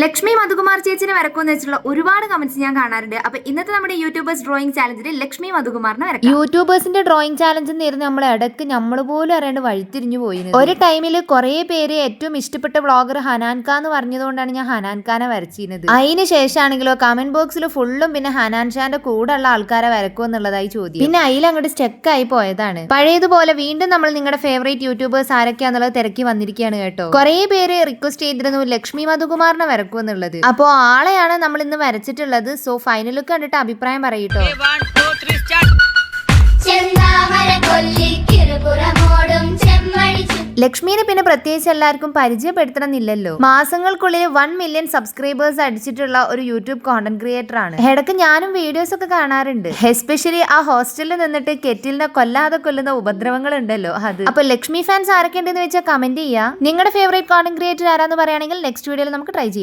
ലക്ഷ്മി മധുകുമാർ ചേച്ചിനെ വരക്കുമെന്ന് വെച്ചിട്ടുള്ള ഒരുപാട് കമന്റ്സ് ഞാൻ കാണാറുണ്ട്. അപ്പൊ ഇന്നത്തെ നമ്മുടെ യൂട്യൂബേഴ്സ് ഡ്രോയിങ് ചാലഞ്ചിൽ ലക്ഷ്മി മധുകുമാറിനെ വരക്കാം. യൂട്യൂബേഴ്സിന്റെ ഡ്രോയിങ് ചാലഞ്ച് നേരുന്ന നമ്മൾ ഇടയ്ക്ക് നമ്മൾ പോലും അറിയാണ്ട് വഴിത്തിരിഞ്ഞു പോയിരുന്നു. ഒരു ടൈമിൽ കുറെ പേര് ഏറ്റവും ഇഷ്ടപ്പെട്ട വ്ളോഗർ ഹനാൻക എന്ന് പറഞ്ഞതുകൊണ്ടാണ് ഞാൻ ഹനാൻഖാനെ വരച്ചിരുന്നത്. അതിന് ശേഷമാണെങ്കിലോ കമന്റ് ബോക്സിൽ ഫുള്ളും പിന്നെ ഹനാൻ ഷാന്റെ കൂടെ ഉള്ള ആൾക്കാരെ വരക്കും എന്നുള്ളതായി ചോദ്യം. പിന്നെ അതിൽ അങ്ങോട്ട് സ്റ്റക്ക് ആയി പോയതാണ്. പഴയതുപോലെ വീണ്ടും നമ്മൾ നിങ്ങളുടെ ഫേവറേറ്റ് യൂട്യൂബേഴ്സ് ആരൊക്കെയാന്നുള്ളത് തിരക്കി വന്നിരിക്കുകയാണ് കേട്ടോ. കുറെ പേര് റിക്വസ്റ്റ് ചെയ്തിരുന്നു ലക്ഷ്മി മധുകുമാറിനെ എന്നുള്ളത്. അപ്പോ ആളെയാണ് നമ്മൾ ഇന്ന് വരച്ചിട്ടുള്ളത്. സോ ഫൈനൽ ലുക്ക് കണ്ടിട്ട് അഭിപ്രായം പറയൂട്ടോ. ലക്ഷ്മിനെ പിന്നെ പ്രത്യേകിച്ച് എല്ലാവർക്കും പരിചയപ്പെടുത്തണമെന്നില്ലല്ലോ. മാസങ്ങൾക്കുള്ളിൽ 1 മില്യൺ സബ്സ്ക്രൈബേഴ്സ് അടിച്ചിട്ടുള്ള ഒരു യൂട്യൂബ് കോണ്ടന്റ് ക്രിയേറ്റർ ആണ്. ഇടയ്ക്ക് ഞാനും വീഡിയോസ് ഒക്കെ കാണാറുണ്ട്. എസ്പെഷ്യലി ആ ഹോസ്റ്റലിൽ നിന്നിട്ട് കെറ്റിലിനെ കൊല്ലാതെ കൊല്ലുന്ന ഉപദ്രവങ്ങൾ ഉണ്ടല്ലോ അത്. അപ്പൊ ലക്ഷ്മി ഫാൻസ് ആരൊക്കെ ഉണ്ടെന്ന് വെച്ചാൽ കമന്റ് ചെയ്യാം. നിങ്ങളുടെ ഫേവറേറ്റ് കോണ്ടന്റ് ക്രിയേറ്റർ ആരാന്ന് പറയുകയാണെങ്കിൽ നെക്സ്റ്റ് വീഡിയോയിൽ നമുക്ക് ട്രൈ ചെയ്യാം.